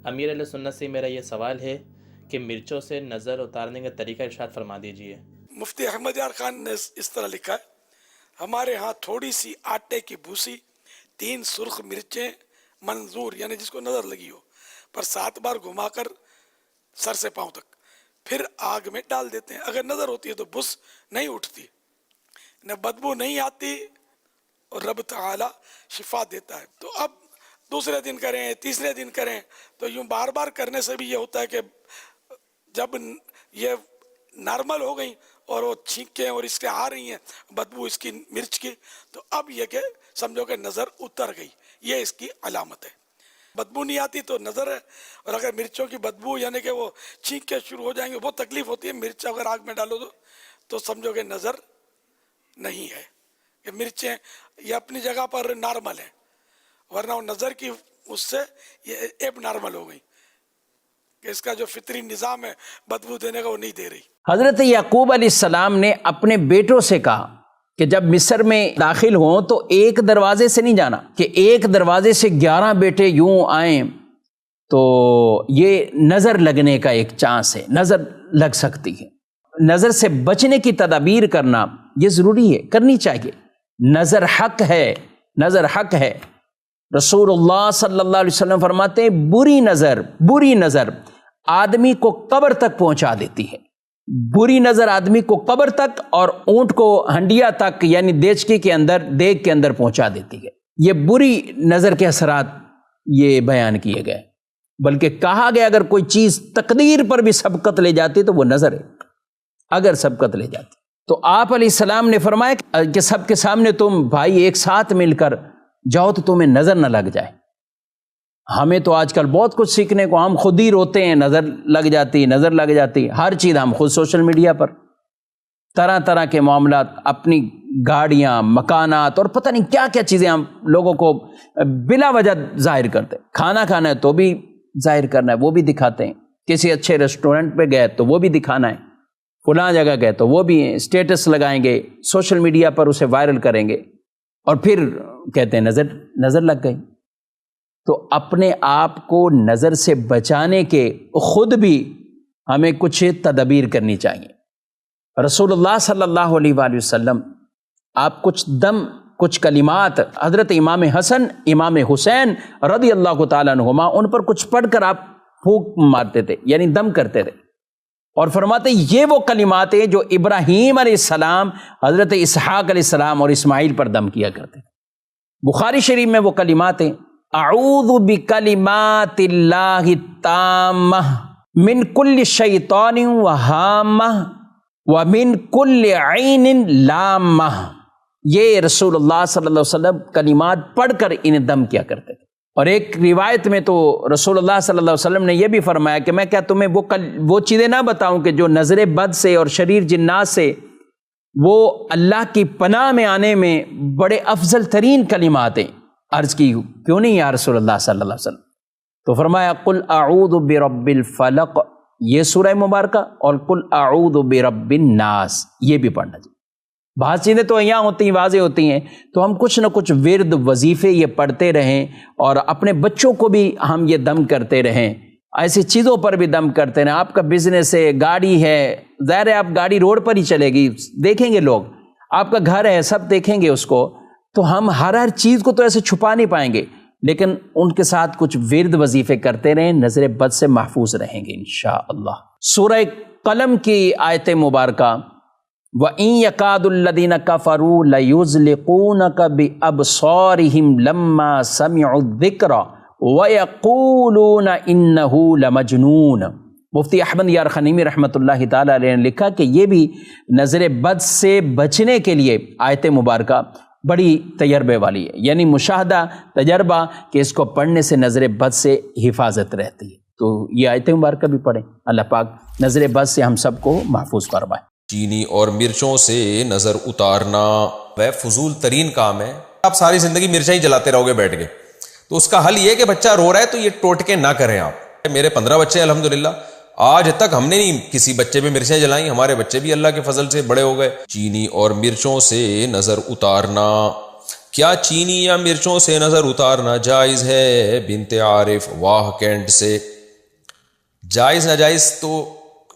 امیر علیہ سنت سے میرا یہ سوال ہے کہ مرچوں سے نظر اتارنے کا طریقہ ارشاد فرما دیجیے۔ مفتی احمد یار خان نے اس طرح لکھا ہے، ہمارے ہاں تھوڑی سی آٹے کی بھوسی، 3 سرخ مرچیں منظور یعنی جس کو نظر لگی ہو پر 7 بار گھما کر سر سے پاؤں تک، پھر آگ میں ڈال دیتے ہیں۔ اگر نظر ہوتی ہے تو بس نہیں اٹھتی، نہ بدبو نہیں آتی، اور رب تعالی شفا دیتا ہے۔ تو اب دوسرے دن کریں، تیسرے دن کریں، تو یوں بار بار کرنے سے بھی یہ ہوتا ہے کہ جب یہ نارمل ہو گئی اور وہ چھینکیں اور اس کے آ رہی ہیں بدبو اس کی مرچ کی، تو اب یہ کہ سمجھو کہ نظر اتر گئی، یہ اس کی علامت ہے۔ بدبو نہیں آتی تو نظر ہے، اور اگر مرچوں کی بدبو یعنی کہ وہ چھینکیں شروع ہو جائیں گے، بہت تکلیف ہوتی ہے، مرچ اگر آگ میں ڈالو تو سمجھو کہ نظر نہیں ہے۔ کہ مرچیں یہ اپنی جگہ پر نارمل ہیں، ورنہ وہ نظر کی اس سے یہ ایب نارمل ہو گئی کہ اس کا جو فطری نظام ہے بدبو دینے کا وہ نہیں دے رہی۔ حضرت یعقوب علیہ السلام نے اپنے بیٹوں سے کہا کہ جب مصر میں داخل ہوں تو ایک دروازے سے نہیں جانا، کہ ایک دروازے سے 11 بیٹے یوں آئیں تو یہ نظر لگنے کا ایک چانس ہے، نظر لگ سکتی ہے۔ نظر سے بچنے کی تدابیر کرنا یہ ضروری ہے، کرنی چاہیے۔ نظر حق ہے، نظر حق ہے۔ رسول اللہ صلی اللہ علیہ وسلم فرماتے ہیں بری نظر آدمی کو قبر تک پہنچا دیتی ہے۔ بری نظر آدمی کو قبر تک اور اونٹ کو ہنڈیا تک یعنی دیچکی کے اندر، دیگ کے اندر پہنچا دیتی ہے۔ یہ بری نظر کے اثرات یہ بیان کیے گئے، بلکہ کہا گیا اگر کوئی چیز تقدیر پر بھی سبقت لے جاتی تو وہ نظر ہے، اگر سبقت لے جاتی۔ تو آپ علیہ السلام نے فرمایا کہ سب کے سامنے تم بھائی ایک ساتھ مل کر جاؤ تو تمہیں نظر نہ لگ جائے۔ ہمیں تو آج کل بہت کچھ سیکھنے کو، ہم خود ہی روتے ہیں نظر لگ جاتی، ہر چیز ہم خود سوشل میڈیا پر طرح طرح کے معاملات، اپنی گاڑیاں، مکانات اور پتہ نہیں کیا کیا چیزیں ہم لوگوں کو بلا وجہ ظاہر کرتے ہیں۔ کھانا کھانا ہے تو بھی ظاہر کرنا ہے، وہ بھی دکھاتے ہیں۔ کسی اچھے ریسٹورنٹ پہ گئے تو وہ بھی دکھانا ہے، فلاں جگہ گئے تو وہ بھی اسٹیٹس لگائیں گے، سوشل میڈیا پر اسے وائرل کریں گے، اور پھر کہتے ہیں نظر لگ گئی۔ تو اپنے آپ کو نظر سے بچانے کے خود بھی ہمیں کچھ تدابیر کرنی چاہیے۔ رسول اللہ صلی اللہ علیہ وآلہ وسلم آپ کچھ کلمات حضرت امام حسن، امام حسین رضی اللہ تعالیٰ عنہما ان پر کچھ پڑھ کر آپ پھونک مارتے تھے، یعنی دم کرتے تھے، اور فرماتے یہ وہ کلمات ہیں جو ابراہیم علیہ السلام، حضرت اسحاق علیہ السلام اور اسماعیل پر دم کیا کرتے تھے۔ بخاری شریف میں وہ کلمات ہیں، اعوذ بکلمات اللہ التامہ من کل شیطان وہامہ ومن کل عین لامہ۔ یہ رسول اللہ صلی اللہ علیہ وسلم کلمات پڑھ کر انہیں دم کیا کرتے تھے۔ اور ایک روایت میں تو رسول اللہ صلی اللہ علیہ وسلم نے یہ بھی فرمایا کہ میں کیا تمہیں وہ چیزیں نہ بتاؤں کہ جو نظر بد سے اور شریر جنات سے وہ اللہ کی پناہ میں آنے میں بڑے افضل ترین کلمات ہیں۔ عرض کی کیوں نہیں یا رسول اللہ صلی اللہ علیہ وسلم؟ تو فرمایا قل اعوذ برب الفلق، یہ سورہ مبارکہ، اور قل اعوذ برب الناس، یہ بھی پڑھنا چاہیے۔ بعض چیزیں تو یہاں ہوتی ہیں، واضح ہوتی ہیں، تو ہم کچھ نہ کچھ ورد وظیفے یہ پڑھتے رہیں، اور اپنے بچوں کو بھی ہم یہ دم کرتے رہیں، ایسی چیزوں پر بھی دم کرتے رہیں۔ آپ کا بزنس ہے، گاڑی ہے، ظاہر ہے آپ گاڑی روڈ پر ہی چلے گی، دیکھیں گے لوگ، آپ کا گھر ہے، سب دیکھیں گے اس کو، تو ہم ہر چیز کو تو ایسے چھپا نہیں پائیں گے، لیکن ان کے ساتھ کچھ ورد وظیفے کرتے رہیں، نظر بد سے محفوظ رہیں گے انشاءاللہ۔ سورہ قلم کی آیت مبارکہ وَإِن يَكَادُ الَّذِينَ كَفَرُوا لَيُزْلِقُونَكَ بِأَبْصَارِهِمْ لَمَّا سَمِعُوا الذِّكْرَ وَيَقُولُونَ إِنَّهُ لَمَجْنُونَ۔ مفتی احمد یار خنیمی رحمۃ اللہ تعالیٰ علیہ نے لکھا کہ یہ بھی نظر بد سے بچنے کے لیے آیت مبارکہ بڑی تجربے والی ہے، یعنی مشاہدہ تجربہ کہ اس کو پڑھنے سے نظر بد سے حفاظت رہتی ہے۔ تو یہ آیت مبارکہ بھی پڑھیں، اللہ پاک نظر بد سے ہم سب کو محفوظ فرمائے۔ چینی اور مرچوں سے نظر اتارنا وہ فضول ترین کام ہے۔ آپ ساری زندگی مرچیں ہی جلاتے رہو گے بیٹھ کے، تو اس کا حل یہ ہے کہ بچہ رو رہا ہے تو یہ ٹوٹکے نہ کریں آپ۔ میرے 15 بچے الحمدللہ، آج تک ہم نے نہیں کسی بچے پہ مرچیں جلائیں، ہمارے بچے بھی اللہ کے فضل سے بڑے ہو گئے۔ چینی اور مرچوں سے نظر اتارنا کیا چینی یا مرچوں سے نظر اتارنا جائز ہے؟ بنت عارف واہ کینٹ سے۔ جائز ناجائز تو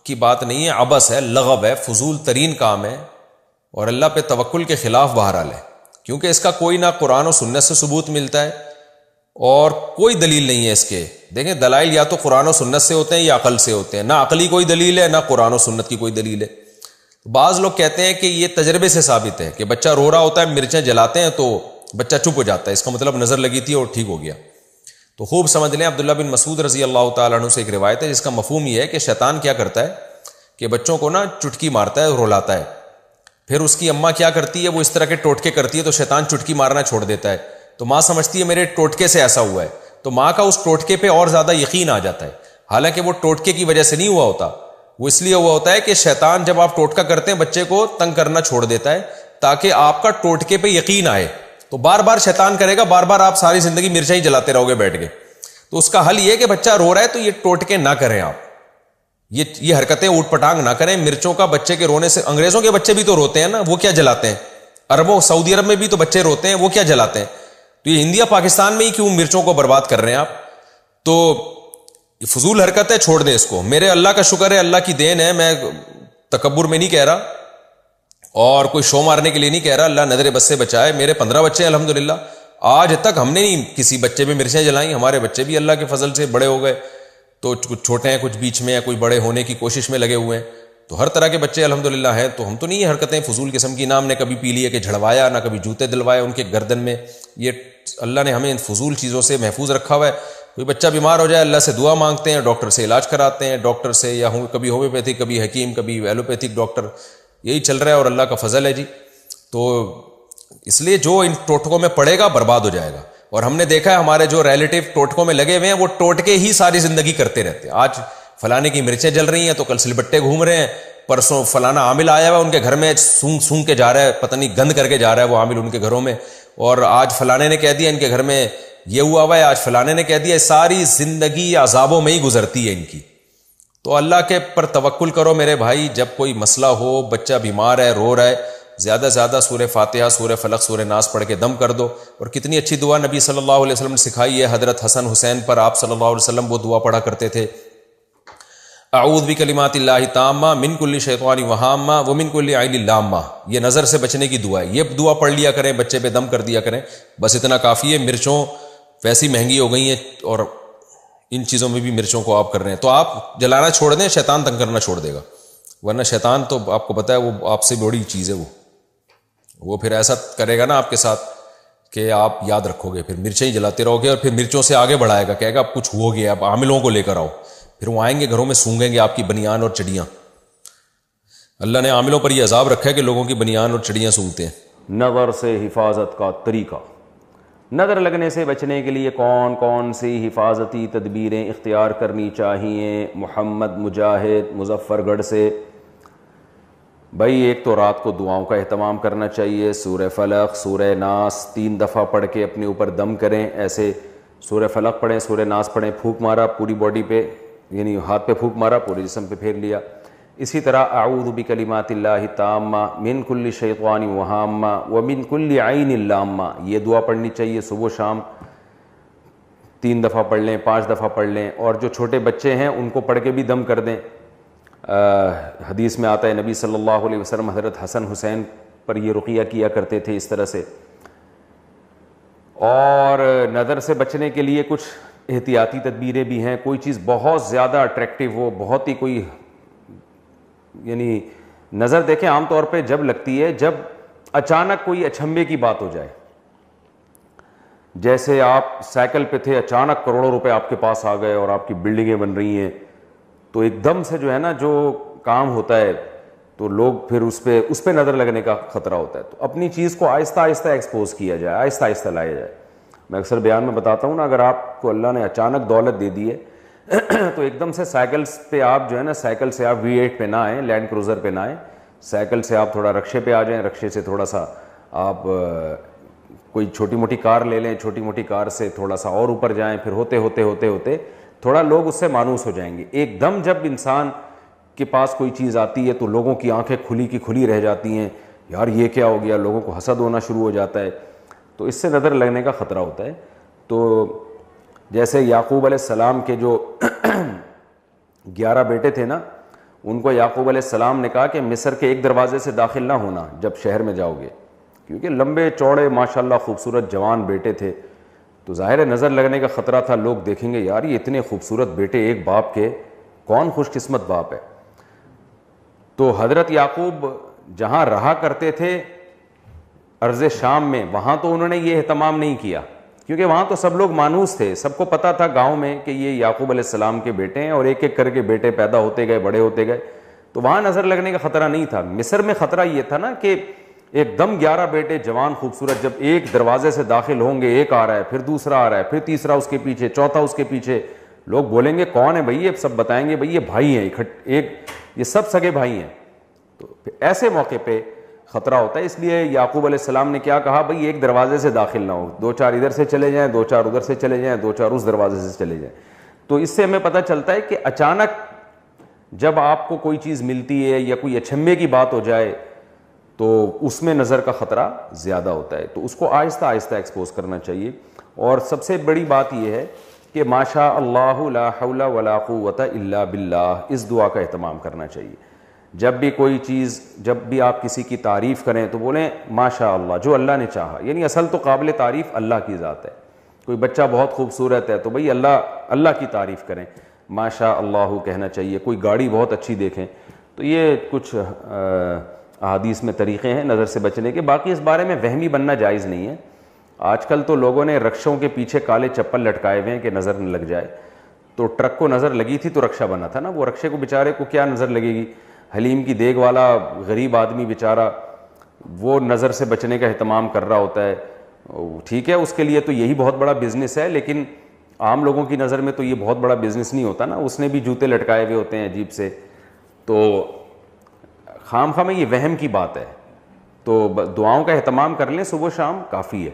کی بات نہیں ہے، عبث ہے، لغو ہے، فضول ترین کام ہے، اور اللہ پہ توکل کے خلاف بہرحال ہے، کیونکہ اس کا کوئی نہ قرآن و سنت سے ثبوت ملتا ہے اور کوئی دلیل نہیں ہے اس کے۔ دیکھیں دلائل یا تو قرآن و سنت سے ہوتے ہیں یا عقل سے ہوتے ہیں، نہ عقلی کوئی دلیل ہے نہ قرآن و سنت کی کوئی دلیل ہے۔ بعض لوگ کہتے ہیں کہ یہ تجربے سے ثابت ہے کہ بچہ رو رہا ہوتا ہے، مرچیں جلاتے ہیں تو بچہ چپ ہو جاتا ہے، اس کا مطلب نظر لگی تھی اور ٹھیک ہو گیا۔ تو خوب سمجھ لیں، عبداللہ بن مسعود رضی اللہ تعالیٰ عنہ سے ایک روایت ہے جس کا مفہوم یہ ہے کہ شیطان کیا کرتا ہے کہ بچوں کو نا چٹکی مارتا ہے، رلاتا ہے، پھر اس کی اماں کیا کرتی ہے، وہ اس طرح کے ٹوٹکے کرتی ہے تو شیطان چٹکی مارنا چھوڑ دیتا ہے، تو ماں سمجھتی ہے میرے ٹوٹکے سے ایسا ہوا ہے، تو ماں کا اس ٹوٹکے پہ اور زیادہ یقین آ جاتا ہے، حالانکہ وہ ٹوٹکے کی وجہ سے نہیں ہوا ہوتا، وہ اس لیے ہوا ہوتا ہے کہ شیطان جب آپ ٹوٹکا کرتے ہیں بچے کو تنگ کرنا چھوڑ دیتا ہے تاکہ آپ کا ٹوٹکے پہ یقین آئے، تو بار بار شیطان کرے گا، بار بار آپ ساری زندگی مرچیں ہی جلاتے رہو گے بیٹھ کے۔ تو اس کا حل یہ کہ بچہ رو رہا ہے تو یہ ٹوٹکے نہ کریں، آپ یہ حرکتیں اوٹ پٹانگ نہ کریں۔ مرچوں کا بچے کے رونے سے، انگریزوں کے بچے بھی تو روتے ہیں نا، وہ کیا جلاتے ہیں؟ عربوں سعودی عرب میں بھی تو بچے روتے ہیں، وہ کیا جلاتے ہیں؟ تو یہ انڈیا پاکستان میں ہی کیوں مرچوں کو برباد کر رہے ہیں آپ؟ تو یہ فضول حرکت ہے، چھوڑ دیں اس کو۔ میرے اللہ کا شکر ہے، اللہ کی دین ہے، میں تکبر میں نہیں کہہ رہا اور کوئی شو مارنے کے لیے نہیں کہہ رہا، اللہ نظر بد سے بچائے۔ میرے 15 بچے ہیں الحمدللہ، آج تک ہم نے نہیں کسی بچے پہ مرچیں جلائیں، ہمارے بچے بھی اللہ کے فضل سے بڑے ہو گئے، تو کچھ چھوٹے ہیں کچھ بیچ میں ہیں، کوئی بڑے ہونے کی کوشش میں لگے ہوئے ہیں، تو ہر طرح کے بچے الحمدللہ ہیں۔ تو ہم تو نہیں یہ حرکتیں فضول قسم کی، نہ ہم نے کبھی پی لیے کہ جھڑوایا، نہ کبھی جوتے دلوائے ان کے گردن میں، یہ اللہ نے ہمیں ان فضول چیزوں سے محفوظ رکھا ہوا ہے۔ کوئی بچہ بیمار ہو جائے اللہ سے دعا مانگتے ہیں، ڈاکٹر سے علاج کراتے ہیں، ڈاکٹر سے یا کبھی ہومیوپیتھک، کبھی حکیم، کبھی ایلوپیتھک ڈاکٹر، یہی چل رہا ہے اور اللہ کا فضل ہے جی۔ تو اس لیے جو ان ٹوٹکوں میں پڑے گا برباد ہو جائے گا، اور ہم نے دیکھا ہے ہمارے جو ریلیٹیو ٹوٹکوں میں لگے ہوئے ہیں وہ ٹوٹکے ہی ساری زندگی کرتے رہتے ہیں۔ آج فلانے کی مرچیں جل رہی ہیں تو کل سلبٹے گھوم رہے ہیں، پرسوں فلانا عامل آیا ہوا ان کے گھر میں سونگ سونگ کے جا رہا ہے، پتہ نہیں گند کر کے جا رہا ہے وہ عامل ان کے گھروں میں، اور آج فلانے نے کہہ دیا ان کے گھر میں یہ ہوا ہوا ہے، آج فلانے نے کہہ دیا، ساری زندگی عذابوں میں ہی گزرتی ہے ان کی۔ تو اللہ کے پر توکل کرو میرے بھائی، جب کوئی مسئلہ ہو، بچہ بیمار ہے، رو رہا ہے، زیادہ سے زیادہ سورہ فاتحہ، سورہ فلق، سورہ ناس پڑھ کے دم کر دو۔ اور کتنی اچھی دعا نبی صلی اللہ علیہ وسلم نے سکھائی ہے، حضرت حسن حسین پر آپ صلی اللہ علیہ وسلم وہ دعا پڑھا کرتے تھے، اعوذ بکلمات اللہ التامہ من کل شیطان وہامہ ومن کل عین لامہ، یہ نظر سے بچنے کی دعا ہے، یہ دعا پڑھ لیا کریں، بچے پہ دم کر دیا کریں، بس اتنا کافی ہے۔ مرچوں ویسی مہنگی ہو گئی ہیں اور ان چیزوں میں بھی مرچوں کو آپ کر رہے ہیں، تو آپ جلانا چھوڑ دیں، شیطان تنگ کرنا چھوڑ دے گا، ورنہ شیطان تو آپ کو پتہ ہے وہ آپ سے بڑی چیز ہے، وہ پھر ایسا کرے گا نا آپ کے ساتھ کہ آپ یاد رکھو گے، پھر مرچیں ہی جلاتے رہو گے، اور پھر مرچوں سے آگے بڑھائے گا، کہے گا اب کچھ ہو گیا، اب عاملوں کو لے کر آؤ، پھر وہ آئیں گے گھروں میں سونگیں گے آپ کی بنیان اور چڑیاں۔ اللہ نے عاملوں پر یہ عذاب رکھا ہے کہ لوگوں کی بنیان اور چڑیاں سونگتے ہیں۔ نظر سے حفاظت کا طریقہ، نظر لگنے سے بچنے کے لیے کون کون سی حفاظتی تدبیریں اختیار کرنی چاہیے؟ محمد مجاہد مظفر گڑھ سے۔ بھائی ایک تو رات کو دعاؤں کا اہتمام کرنا چاہیے، سورہ فلق، سورہ ناس 3 دفعہ پڑھ کے اپنے اوپر دم کریں، ایسے سورہ فلق پڑھیں، سورہ ناس پڑھیں، پھونک مارا پوری باڈی پہ، یعنی ہاتھ پہ پھونک مارا، پورے جسم پہ پھیر لیا۔ اسی طرح اعوذ بکلمات اللہ التامہ من کل شیطان وہامہ ومن کل عین لامہ، یہ دعا پڑھنی چاہیے صبح و شام، 3 دفعہ پڑھ لیں، 5 دفعہ پڑھ لیں، اور جو چھوٹے بچے ہیں ان کو پڑھ کے بھی دم کر دیں۔ حدیث میں آتا ہے نبی صلی اللہ علیہ وسلم حضرت حسن حسین پر یہ رقیہ کیا کرتے تھے اس طرح سے۔ اور نظر سے بچنے کے لیے کچھ احتیاطی تدبیریں بھی ہیں، کوئی چیز بہت زیادہ اٹریکٹیو ہو، بہت ہی کوئی، یعنی نظر دیکھیں عام طور پہ جب لگتی ہے جب اچانک کوئی اچھمبے کی بات ہو جائے، جیسے آپ سائیکل پہ تھے، اچانک کروڑوں روپے آپ کے پاس آ گئے اور آپ کی بلڈنگیں بن رہی ہیں، تو ایک دم سے جو ہے نا جو کام ہوتا ہے تو لوگ پھر اس پہ نظر لگنے کا خطرہ ہوتا ہے۔ تو اپنی چیز کو آہستہ آہستہ ایکسپوز کیا جائے، آہستہ آہستہ لایا جائے۔ میں اکثر بیان میں بتاتا ہوں نا، اگر آپ کو اللہ نے اچانک دولت دے دی ہے تو ایک دم سے سائیکل پہ آپ جو ہے نا، سائیکل سے آپ V8 پہ نہ آئیں، لینڈ کروزر پہ نہ آئیں، سائیکل سے آپ تھوڑا رکشے پہ آ جائیں، رکشے سے تھوڑا سا آپ کوئی چھوٹی موٹی کار لے لیں، چھوٹی موٹی کار سے تھوڑا سا اور اوپر جائیں، پھر ہوتے ہوتے ہوتے ہوتے تھوڑا لوگ اس سے مانوس ہو جائیں گے۔ ایک دم جب انسان کے پاس کوئی چیز آتی ہے تو لوگوں کی آنکھیں کھلی کی کھلی رہ جاتی ہیں، یار یہ کیا ہو گیا، لوگوں کو حسد ہونا شروع ہو جاتا ہے۔ تو اس سے نظر لگنے کا خطرہ ہوتا ہے. تو جیسے یعقوب علیہ السلام کے جو 11 بیٹے تھے نا, ان کو یعقوب علیہ السلام نے کہا کہ مصر کے ایک دروازے سے داخل نہ ہونا جب شہر میں جاؤ گے, کیونکہ لمبے چوڑے ماشاءاللہ خوبصورت جوان بیٹے تھے, تو ظاہر ہے نظر لگنے کا خطرہ تھا. لوگ دیکھیں گے یار یہ اتنے خوبصورت بیٹے ایک باپ کے, کون خوش قسمت باپ ہے. تو حضرت یعقوب جہاں رہا کرتے تھے ارض شام میں, وہاں تو انہوں نے یہ اہتمام نہیں کیا, کیونکہ وہاں تو سب لوگ مانوس تھے, سب کو پتہ تھا گاؤں میں کہ یہ یعقوب علیہ السلام کے بیٹے ہیں, اور ایک ایک کر کے بیٹے پیدا ہوتے گئے, بڑے ہوتے گئے, تو وہاں نظر لگنے کا خطرہ نہیں تھا. مصر میں خطرہ یہ تھا نا کہ ایک دم 11 بیٹے جوان خوبصورت جب ایک دروازے سے داخل ہوں گے, ایک آ رہا ہے, پھر دوسرا آ رہا ہے, پھر تیسرا اس کے پیچھے, چوتھا اس کے پیچھے, لوگ بولیں گے کون ہے بھائی, یہ سب بتائیں گے بھائی یہ بھائی ہیں, ایک یہ سب سگے بھائی ہیں. تو ایسے موقع پہ خطرہ ہوتا ہے. اس لیے یعقوب علیہ السلام نے کیا کہا, بھائی ایک دروازے سے داخل نہ ہو, 2-4 ادھر سے چلے جائیں, 2-4 ادھر سے چلے جائیں, 2-4 اس دروازے سے چلے جائیں. تو اس سے ہمیں پتہ چلتا ہے کہ اچانک جب آپ کو کوئی چیز ملتی ہے یا کوئی اچھمبے کی بات ہو جائے تو اس میں نظر کا خطرہ زیادہ ہوتا ہے. تو اس کو آہستہ آہستہ ایکسپوز کرنا چاہیے. اور سب سے بڑی بات یہ ہے کہ ماشاء اللہ لا حول ولا قوت الا باللہ, اس دعا کا اہتمام کرنا چاہیے. جب بھی کوئی چیز, جب بھی آپ کسی کی تعریف کریں تو بولیں ماشاء اللہ, جو اللہ نے چاہا. یعنی اصل تو قابل تعریف اللہ کی ذات ہے. کوئی بچہ بہت خوبصورت ہے تو بھئی اللہ کی تعریف کریں, ماشاء اللہ کہنا چاہیے. کوئی گاڑی بہت اچھی دیکھیں, تو یہ کچھ احادیث میں طریقے ہیں نظر سے بچنے کے. باقی اس بارے میں وہمی بننا جائز نہیں ہے. آج کل تو لوگوں نے رکشوں کے پیچھے کالے چپل لٹکائے ہوئے ہیں کہ نظر نہ لگ جائے. تو ٹرک کو نظر لگی تھی تو رکشہ بنا تھا نا, وہ رکشے کو بیچارے کو کیا نظر لگے گی. حلیم کی دیگ والا غریب آدمی بیچارہ وہ نظر سے بچنے کا اہتمام کر رہا ہوتا ہے. ٹھیک ہے اس کے لیے تو یہی بہت بڑا بزنس ہے, لیکن عام لوگوں کی نظر میں تو یہ بہت بڑا بزنس نہیں ہوتا نا. اس نے بھی جوتے لٹکائے ہوئے ہوتے ہیں عجیب سے. تو خام خواہ میں یہ وہم کی بات ہے. تو دعاؤں کا اہتمام کر لیں صبح شام کافی ہے.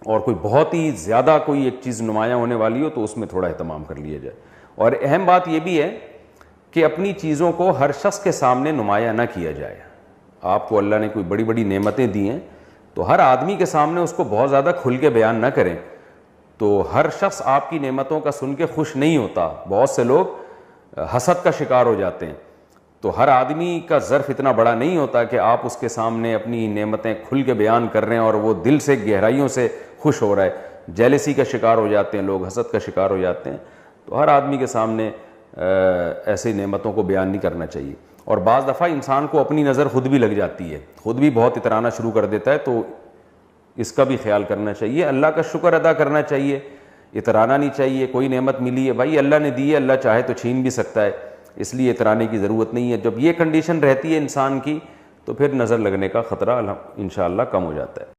اور کوئی بہت ہی زیادہ کوئی ایک چیز نمایاں ہونے والی ہو تو اس میں تھوڑا اہتمام کر لیا جائے. اور اہم بات یہ بھی ہے کہ اپنی چیزوں کو ہر شخص کے سامنے نمایاں نہ کیا جائے. آپ کو اللہ نے کوئی بڑی بڑی نعمتیں دی ہیں تو ہر آدمی کے سامنے اس کو بہت زیادہ کھل کے بیان نہ کریں. تو ہر شخص آپ کی نعمتوں کا سن کے خوش نہیں ہوتا. بہت سے لوگ حسد کا شکار ہو جاتے ہیں. تو ہر آدمی کا ظرف اتنا بڑا نہیں ہوتا کہ آپ اس کے سامنے اپنی نعمتیں کھل کے بیان کر رہے ہیں اور وہ دل سے گہرائیوں سے خوش ہو رہا ہے. جیلسی کا شکار ہو جاتے ہیں لوگ, حسد کا شکار ہو جاتے ہیں. تو ہر آدمی کے سامنے ایسی نعمتوں کو بیان نہیں کرنا چاہیے. اور بعض دفعہ انسان کو اپنی نظر خود بھی لگ جاتی ہے, خود بھی بہت اترانا شروع کر دیتا ہے. تو اس کا بھی خیال کرنا چاہیے. اللہ کا شکر ادا کرنا چاہیے, اترانا نہیں چاہیے. کوئی نعمت ملی ہے بھائی اللہ نے دی ہے, اللہ چاہے تو چھین بھی سکتا ہے, اس لیے اترانے کی ضرورت نہیں ہے. جب یہ کنڈیشن رہتی ہے انسان کی تو پھر نظر لگنے کا خطرہ انشاءاللہ کم ہو جاتا ہے.